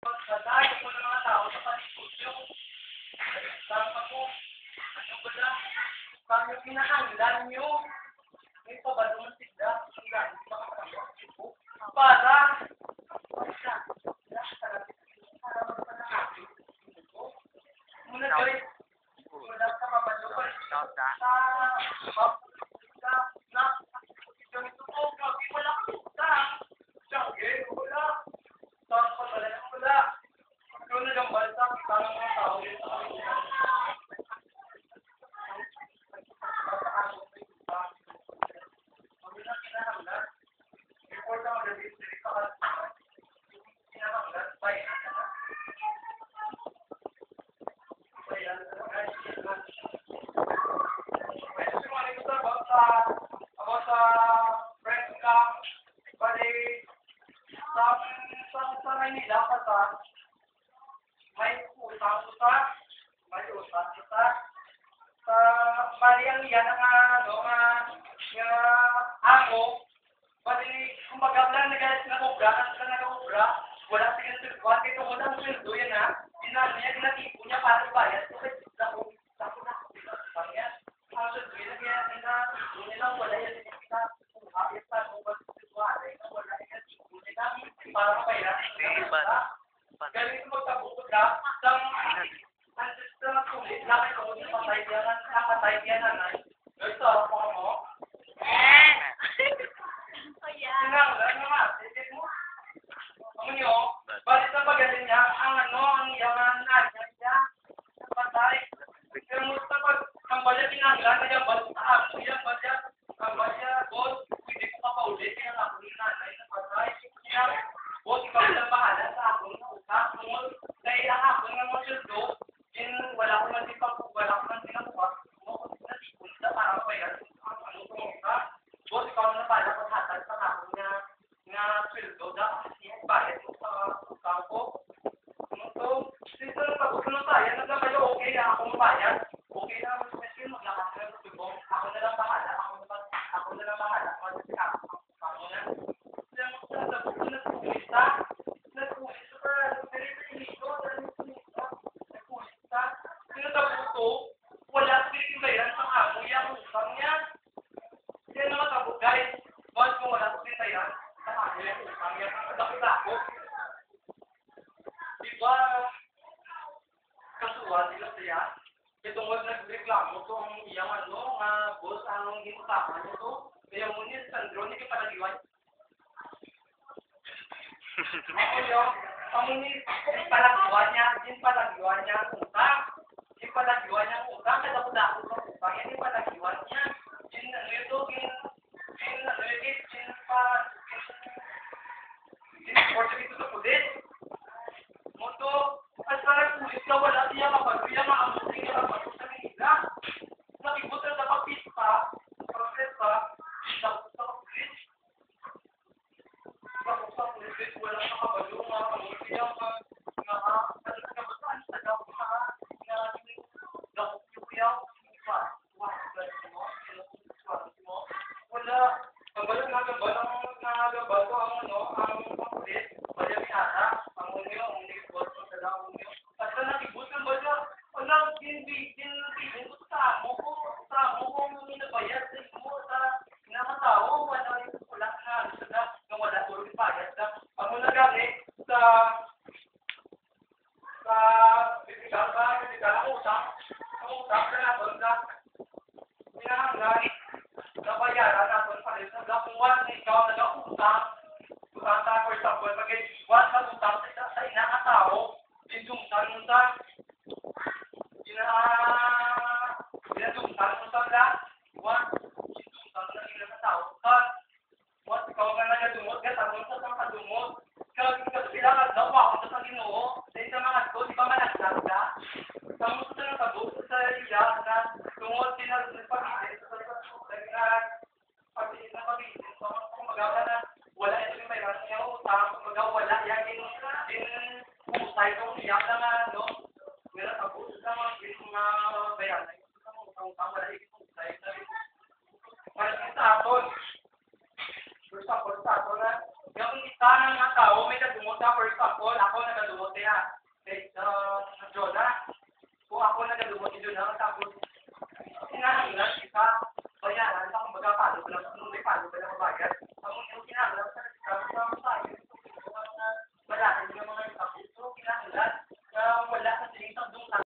Patay ko ng mga tao sa paligid yung tama ko. Ano ba na? Paano kinahanglan nyo? May pabalong sigla. Sigla. Para. Muna Joy. Wala sa pabalong. Wala ka puta. Sige, wala. Saan pa wala? Wala. Doon na lang balsa. Parang mga tao yun sa kanila. Sa Manila kasi may utang-utang, sa bali ang yan ang ako, bali kumbaga lang nagalit na obra, wala silang silbuan, kaya kung walang sildo yan ginatipo niya para ibayad, so kaya ako na, ang sildo yan, nilang wala yan, para mabayaran. Galing mo magkabukod ka, ang sulit, lakit ako yung napatay yan, nanay. Ito, ako mo. Sinanglan naman, titit mo. Ang nyo, balit na pagaling niya, ang iyang niya, napatay. Pero mo sa ang balya sinanglan, yung balya sa ako, yung balya, boss, hindi ko kapaulit, yung ako ni nanay, napatay. Boss, ikaw lang bahala sa ako na utang. Dahil ako nga mo sildo, wala ko man sinakuha, mo ko sinatipon na para mabayaran ang utang. Boss, ikaw na bahala kung hatag sa ako nga sildo, kasi bayad mo sa utang ko. So, dito na tapos na tayo, nagkakayo okay na ako mabayad. Okay na, maglakas na sa tubong. Ako na lang bahala, ako na. Wala sa pinagbayaran sa amo yung utang niya. Yan naman tabo, guys. Once kung wala sa pinagbayaran sa amo yung utang niya, dapat ako. Diba, kasuhan sila siya? Ito mo nagreklamo to ang iyang nga boss, anong ginutakan nyo to? Kaya mo niya, Sandro, hindi ka palagiwan. Ako ni palagiwan niya ang utang. Yung palagiwan niya ang utang, kaya ako sa utang. Yan yung palagiwan niya. Portuguese sa pulis. Moto, as far as pulis ka, wala siya kapag-uya, maamusin ka kapag sa Manila. Nakibot na dapat pista, process pa, sa pulis. Sa pulis, wala ka kabalo, maamusin ka, nabayaran natin pa rin. Nagakuha na ikaw, nag-utang. Utang tayo, for example, pag-iwan ka utang sa inakatao, dinumtan mo sa dinadumtan mo sa lahat. Dinumtan mo sa inakatao. Once ikaw nga nagadumot, gatanong sa mga kadumot. Kailangan daw ako sa Ginoo. Dahil sa mga ito, di ba managlag ka? Kamusta na kabot sa iya na tungod nagpag-isip kung magawa na wala ito yung mayroon niya utang, kung magawa wala yan usay kung iyak na meron kabot sa mga bayan sa mga utang wala yung usay para sa aton for example sa aton na yung isa ng mga tao may kadumot na for example ako nagadumot doon, ha?